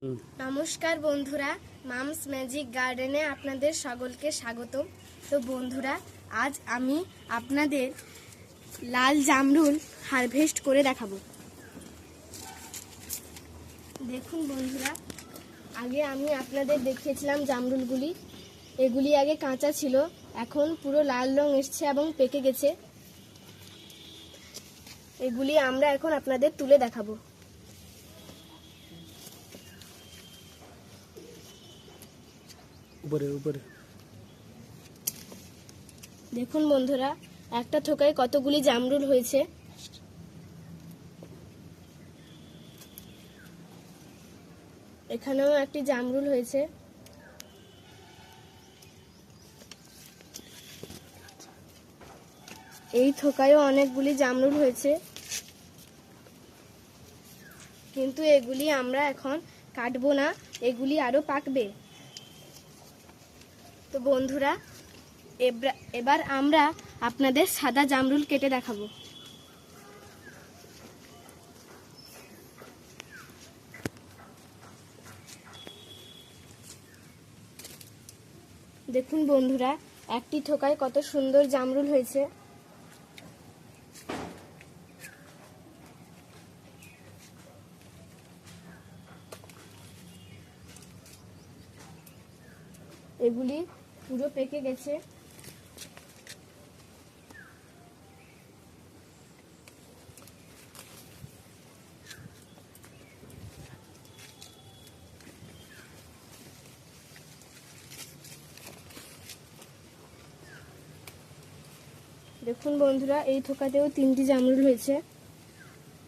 নমস্কার বন্ধুরা, mum's magic গার্ডেনে আপনাদের সকলকে স্বাগতম। তো বন্ধুরা, আজ আমি আপনাদের লাল জামরুল হারভেস্ট করে দেখাবো। দেখুন বন্ধুরা, আগে আমি আপনাদের দেখিয়েছিলাম জামরুলগুলি। এগুলি আগে কাঁচা ছিল, এখন পুরো লাল রং এসছে এবং পেকে গেছে। এগুলি আমরা এখন আপনাদের তুলে দেখাবো। দেখুন বন্ধুরা, একটা থোকায় কতগুলি জামরুল হয়েছে। এখানেও একটি জামরুল হয়েছে। এই থোকায়ও অনেকগুলি জামরুল হয়েছে, কিন্তু এগুলি আমরা এখন কাটবো না, এগুলি আরো পাকবে। তো বন্ধুরা, এবার আমরা আপনাদের সাদা জামরুল কেটে দেখাবো। দেখুন বন্ধুরা, একটি থোকায় কত সুন্দর জামরুল হয়েছে। এগুলি পুরো পেকে গেছে। দেখুন বন্ধুরা, এই থোকাতেও 3টি জামরুল হয়েছে।